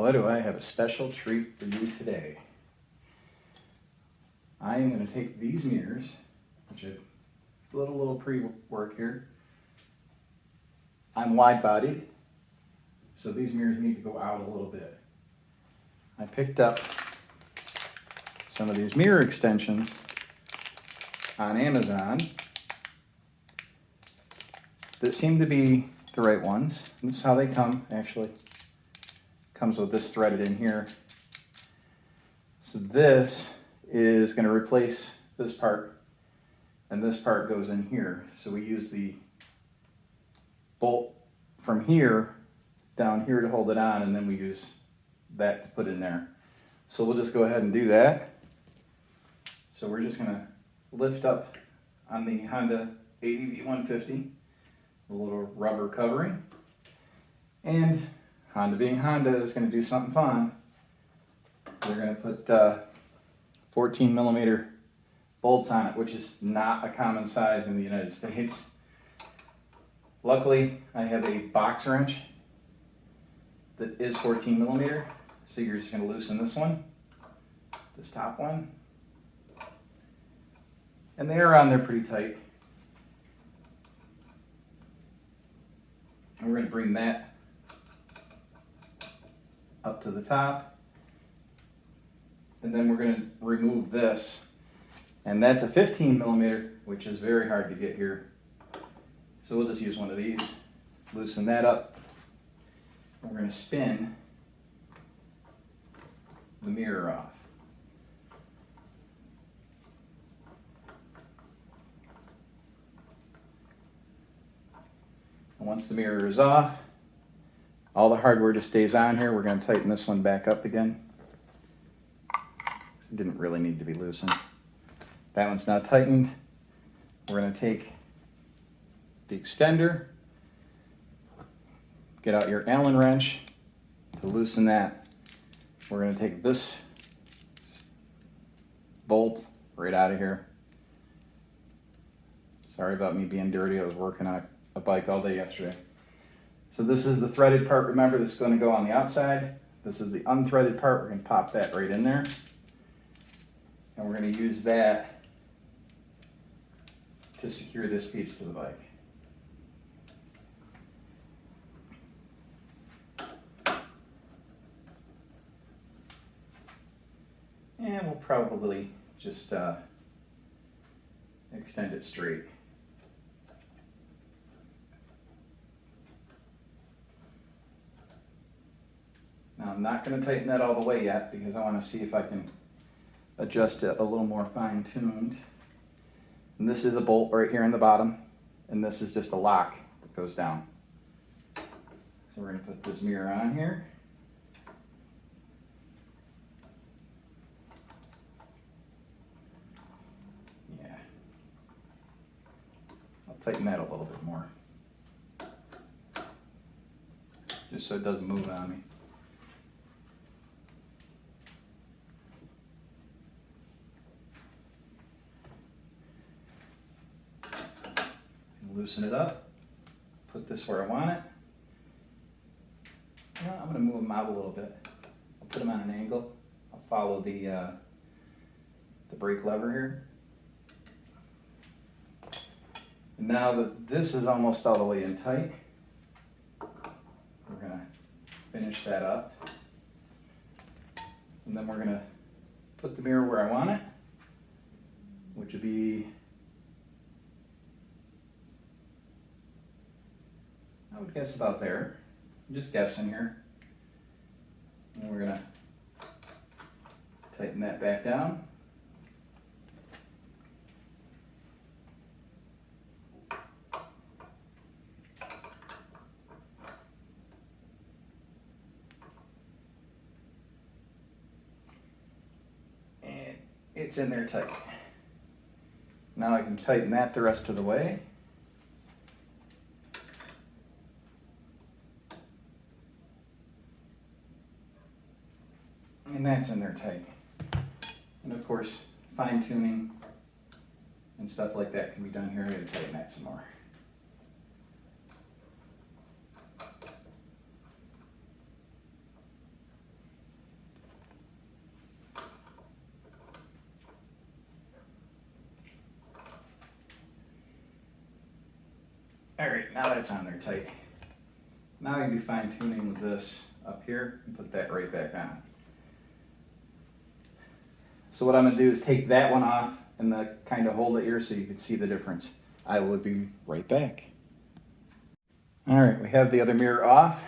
boy, do I have a special treat for you today. I am going to take these mirrors, which are a little pre-work here. I'm wide-bodied, so these mirrors need to go out a little bit. I picked up some of these mirror extensions on Amazon that seem to be the right ones. This is how they come, actually. Comes with this threaded in here. So this is going to replace this part, and this part goes in here. So we use the bolt from here down here to hold it on, and then we use that to put in there. So we'll just go ahead and do that. So we're just going to lift up on the Honda ADV 150, a little rubber covering, and Honda being Honda is going to do something fun. We're going to put 14 millimeter bolts on it, which is not a common size in the United States. Luckily, I have a box wrench that is 14 millimeter, so you're just going to loosen this one, this top one, and they are on there pretty tight. And we're going to bring that up to the top, and then we're going to remove this, and that's a 15 millimeter, which is very hard to get here, so we'll just use one of these, loosen that up, and we're going to spin the mirror off. And once the mirror is off, all the hardware just stays on here. We're going to tighten this one back up again. It didn't really need to be loosened. That one's not tightened. We're going to take the extender, get out your Allen wrench to loosen that. We're going to take this bolt right out of here. Sorry about me being dirty. I was working on a bike all day yesterday. So this is the threaded part, remember, this is going to go on the outside. This is the unthreaded part. We're going to pop that right in there. And we're going to use that to secure this piece to the bike. And we'll probably just extend it straight. Now I'm not going to tighten that all the way yet because I want to see if I can adjust it a little more fine-tuned. And this is a bolt right here in the bottom, and this is just a lock that goes down. So we're going to put this mirror on here. Yeah. I'll tighten that a little bit more, just so it doesn't move on me. Loosen it up, put this where I want it. You know, I'm going to move them out a little bit. I'll put them on an angle. I'll follow the brake lever here. And now that this is almost all the way in tight, we're going to finish that up. And then we're going to put the mirror where I want it, which would be, I would guess about there. I'm just guessing here. And we're going to tighten that back down. And it's in there tight. Now I can tighten that the rest of the way. And that's in there tight. And of course, fine tuning and stuff like that can be done here. I'm going to tighten that some more. All right, now that's on there tight. Now I can do fine tuning with this up here and put that right back on. So what I'm gonna do is take that one off and kind of hold it here so you can see the difference. I will be right back. All right, we have the other mirror off.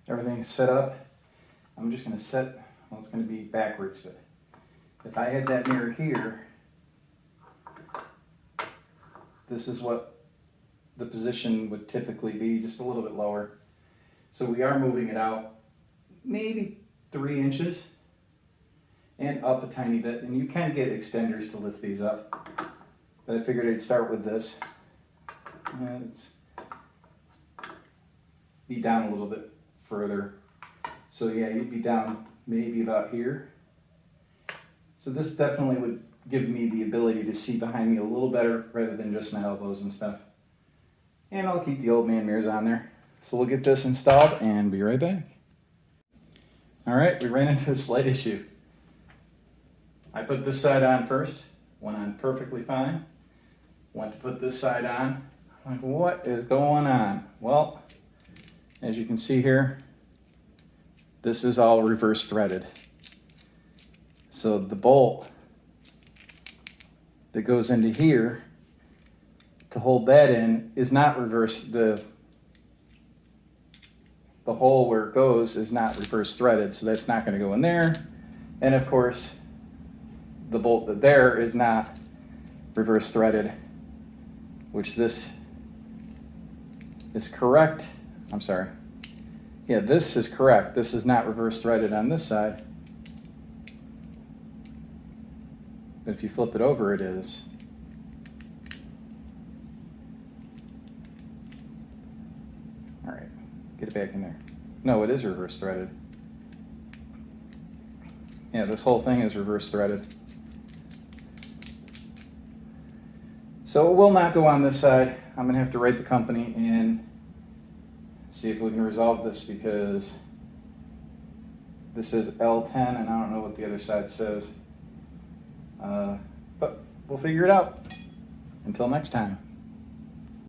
Everything's set up. I'm just gonna set, well, it's gonna be backwards, but if I had that mirror here, this is what the position would typically be, just a little bit lower. So we are moving it out maybe 3 inches and up a tiny bit. And you can get extenders to lift these up, but I figured I'd start with this. And it's be down a little bit further. So yeah, you'd be down maybe about here. So this definitely would give me the ability to see behind me a little better rather than just my elbows and stuff. And I'll keep the old man mirrors on there. So we'll get this installed and be right back. All right, we ran into a slight issue. I put this side on first, went on perfectly fine. Went to put this side on. I'm like, what is going on? Well, as you can see here, this is all reverse threaded. So the bolt that goes into here to hold that in is not reverse. The hole where it goes is not reverse threaded, so that's not going to go in there. And of course, the bolt that there is not reverse threaded, which this is correct. I'm sorry. Yeah, this is correct. This is not reverse threaded on this side. But if you flip it over, it is. All right, get it back in there. No, it is reverse threaded. Yeah, this whole thing is reverse threaded. So it will not go on this side. I'm gonna have to write the company and see if we can resolve this, because this is L10 and I don't know what the other side says. But we'll figure it out. Until next time.